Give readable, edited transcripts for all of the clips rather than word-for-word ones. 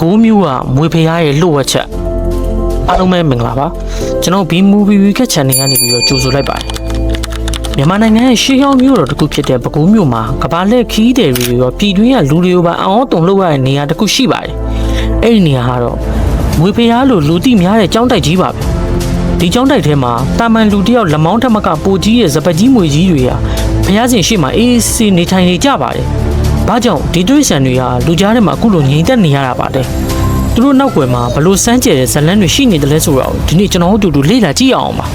ကိုးမျိုးကမွေဖရားရဲ့လှုပ်ဝက်ချက်အားလုံးပဲမင်္ဂလာပါကျွန်တော် B-Movie Recap Channel ကနေပြီးတော့ကြိုဆိုလိုက်ပါတယ်မြန်မာနိုင်ငံရဲ့ရှေးဟောင်းမျိုးတော်တစ်ခုဖြစ်တဲ့ပဲခူးမြို့မှာကဘာလက်ခီးတယ်တွေရောပြည်တွင်းကလူတွေကိုပါအောင်တုံလှုပ်ရတဲ့နေရာတစ်ခုရှိပါတယ်အဲ့ဒီနေရာကတော့မွေဖရားလို့လူသိများတဲ့ကျောင်းတိုက်ကြီးပါပဲဒီကျောင်းတိုက်ထဲမှာတာမန်လူတယောက်လက်မောင်းထက်မကပိုကြီးရဲ့စပကြီးမွေကြီးတွေဟာဘုရားရှင်ရှေ့မှာအေးဆေးနေထိုင်နေကြပါတယ်ဘာကြောင့်ဒီတွေ့ဆန်တွေဟာလူကြားထဲမှာအခုလိုငြိမ်သက်နေရတာပါလဲသူတို့နောက်ွယ်မှာဘလို့စမ်းကျဲတဲ့ဇလန်းတွေရှိနေတယ်လဲဆိုတော့ဒီနေ့ကျွန်တော်တို့အတူတူလေ့လာကြည့်အောင်ပါ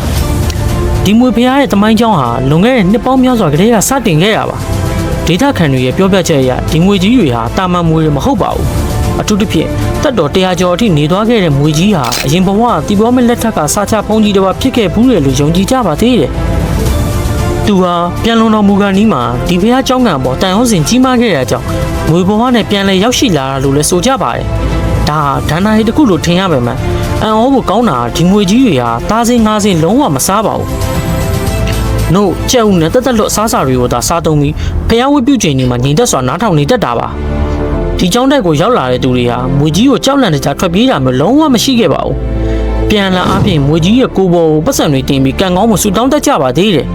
ဒီမွေဖရားရဲ့တမိုင်းကျောင်းဟာလွန်ခဲ့တဲ့နှစ်ပေါင်းများစွာကတည်းကစတင်ခဲ့ရပါဒေတာခန်တွေရဲ့ပြောပြချက်အရဒီမွေကြီးတွေဟာတာမန်မွေတွေမဟုတ်ပါဘူးအထူးသဖြင့်တက်တော်100ကျော်အထိနေသွားခဲ့တဲ့မွေကြီးဟာအရင်ဘဝတီဘောမလက်ထက်ကစာချဖုံးကြီးတစ်ပါးဖြစ်ခဲ့ဘူးလေလို့ယုံကြည်ကြပါသေးတယ်သူဟာပြန်လုံတော်မူကန်နီးမှာဒီဘုရားကျောင်းကံပေါ်တန်ရုံးစင်ကြီးမားခဲ့တဲ့အကြောင်းမွေဘဝနဲ့ပြန်လည်ရောက်ရှိလာတာလို့လည်းဆိုကြပါတယ်ဒါဒဏ္ဍာရီတစ်ခုလို့ထင်ရပါမယ်အံ့ဩဖို့ကောင်းတာဒီမွေကြီးတွေဟာသားစင်းငါးစင်းလုံးဝမစားပါဘူးနို့ကျဲဦးနဲ့တက်တက်လွတ်အစားအစာတွေကိုသာစားသုံးပြီးဖျားဝတ်ပြုချိန်တွေမှာညီသက်စွာနားထောင်နေတတ်တာပါဒီကျောင်းတိုက်ကိုရောက်လာတဲ့သူတွေဟာမွေကြီးကိုကြောက်လန့်တကြားထွက်ပြေးတာမျိုးလုံးဝမရှိခဲ့ပါဘူးပြန်လာအပြင်မွေကြီးရဲ့ကိုယ်ပေါ်ကိုပတ်စံတွေတင်ပြီးကံကောင်းမှုဆူတောင်းတတ်ကြပါသေးတယ်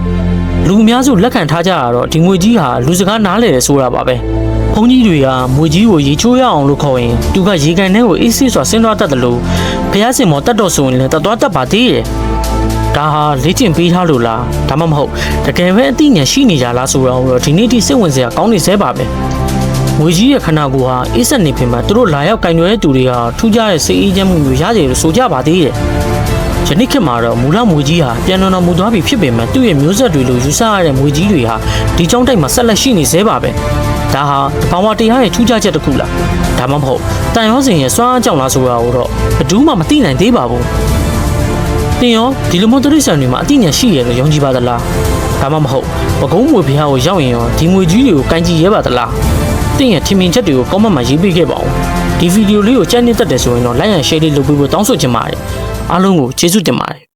လူအများစုလက်ခံထားကြတာတော့ဒီမွေကြီးဟာလူစကားနားလဲတယ်ဆိုတာပါပဲဘုန်းကြီးတွေကမွေကြီးကိုရေချိုးရအောင်လို့ခေါ်ရင်သူကရေကန်ထဲကိုအေးဆေးစွာဆင်းသွားတတ်တယ်လို့ဘုရားရှင်မော်တတ်တော်ဆိုရင်လည်းတတ်သွားတတ်ပါသေးတယ်ဒါဟာလေ့ကျင့်ပေးထားလို့လားဒါမှမဟုတ်တကယ်ပဲအသိဉာဏ်ရှိနေကြလားဆိုတော့ဒီနေ့ထိစိတ်ဝင်စရာကောင်းနေသေးပါပဲမွေကြီးရဲ့ခန္ဓာကိုယ်ဟာအေးဆက်နေပြင်မှာသူတို့လာရောက်ကင်တွယ်တဲ့သူတွေဟာထူးခြားတဲ့စိတ်အေးချမ်းမှုမျိုးရတယ်လို့ဆိုကြပါသေးတယ်ယနေ့ခေတ်မှာတော့မူလမွေကြီးဟာပြန်တော်မူသွားပြီဖြစ်ပေမဲ့သူ့ရဲ့မျိုးဆက်တွေလိုယူဆရတဲ့မွေကြီးတွေဟာဒီကျောင်းတိုက်မှာဆက်လက်ရှိနေသေးပါပဲဒါဟာဘာဝတရားရဲ့ထူးခြားချက်တစ်ခုလားဒါမှမဟုတ်တန်ရောစင်ရဲ့စွမ်းအားကြောင့်လားဆိုတာကိုတော့ဘယ်သူမှမသိနိုင်သေးပါဘူးတင်ရောဒီလိုမျိုးတိရစ္ဆာန်တွေမှာအသိဉာဏ်ရှိရလို့ယုံကြည်ပါသလားဒါမှမဟုတ်ပကုံးမွေဘုရားကိုရောက်ရင်ရောဒီမွေကြီးတွေကိုကင်ကြည့်ရဲပါသလားတင်ရဲ့ထင်မြင်ချက်တွေကိုကောမန့်မှာရေးပေးခဲ့ပါဦးဒီဗီဒီယိုလေးကိုကြိုက်နေတတ်တယ်ဆိုရင်တော့ like and share လေးလုပ်ပေးဖို့တောင်းဆိုချင်ပါတယ်အားလုံးကိုကျေးဇူးတင်ပါတယ်